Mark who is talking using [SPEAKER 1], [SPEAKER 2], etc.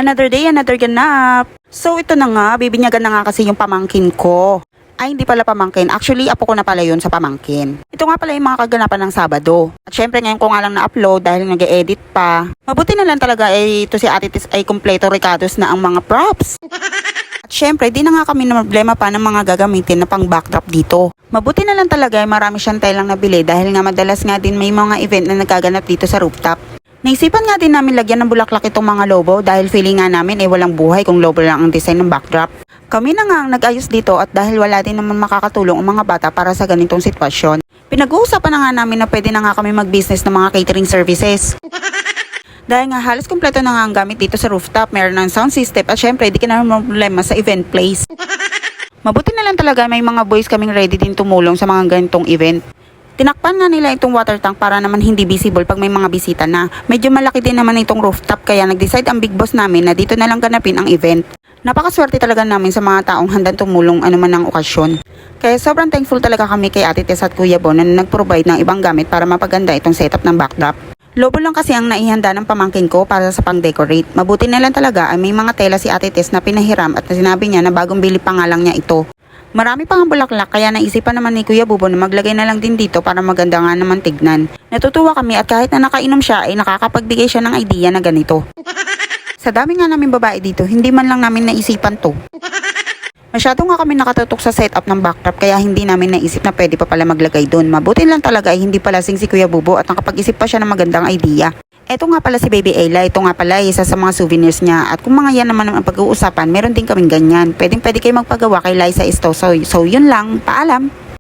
[SPEAKER 1] Another day, another ganap. So ito na nga, bibinyagan na nga kasi yung pamangkin ko. Ay, hindi pala pamangkin. Actually, apo ko na pala yun sa pamangkin. Ito nga pala yung mga kaganapan ng Sabado. At syempre, ngayon ko nga lang na-upload dahil nag-edit pa. Mabuti na lang talaga ito si Ate Tis ay kumpleto recados na ang mga props. At syempre, di na nga kami na problema pa ng mga gagamitin na pang backdrop dito. Mabuti na lang talaga ay marami siyang telang nabili dahil nga madalas nga din may mga event na nagaganap dito sa rooftop. Naisipan nga din namin lagyan ng bulaklak itong mga lobo dahil feeling nga namin walang buhay kung lobo lang ang design ng backdrop. Kami na nga ang nag-ayos dito at dahil wala din naman makakatulong ang mga bata para sa ganitong sitwasyon, pinag-uusapan na nga namin na pwede na nga kami mag-business ng mga catering services. Dahil nga halos kompleto na nga ang gamit dito sa rooftop, meron ng sound system at syempre di ka na problema sa event place. Mabuti na lang talaga may mga boys kaming ready din tumulong sa mga ganitong event. Tinakpan nga nila itong water tank para naman hindi visible pag may mga bisita na. Medyo malaki din naman itong rooftop kaya nag-decide ang big boss namin na dito na lang ganapin ang event. Napakaswerte talaga namin sa mga taong handang tumulong anuman ang okasyon. Kaya sobrang thankful talaga kami kay Ate Tess at Kuya Bon na nag-provide ng ibang gamit para mapaganda itong setup ng backdrop. Lobo lang kasi ang naihanda ng pamangkin ko para sa pang-decorate. Mabuti na lang talaga ay may mga tela si Ate Tess na pinahiram at sinabi niya na bagong bili pa nga lang niya ito. Marami pang bulaklak kaya naisipan naman ni Kuya Bubo na maglagay na lang din dito para maganda nga naman tignan. Natutuwa kami at kahit na nakainom siya ay nakakapagbigay siya ng idea na ganito. Sa dami nga namin babae dito, hindi man lang namin naisipan to. Masyado nga kami nakatutok sa setup ng backdrop kaya hindi namin naisip na pwede pa pala maglagay doon. Mabuti lang talaga ay hindi pala sing si Kuya Bubo at nakapag-isip pa siya ng magandang idea. Eto nga pala si Baby Ayla, ito nga pala isa sa mga souvenirs niya at kung mga yan naman ang pag-uusapan, meron din kaming ganyan. Pwedeng pwede kayo magpagawa kay Liza Estoso. So yun lang, paalam!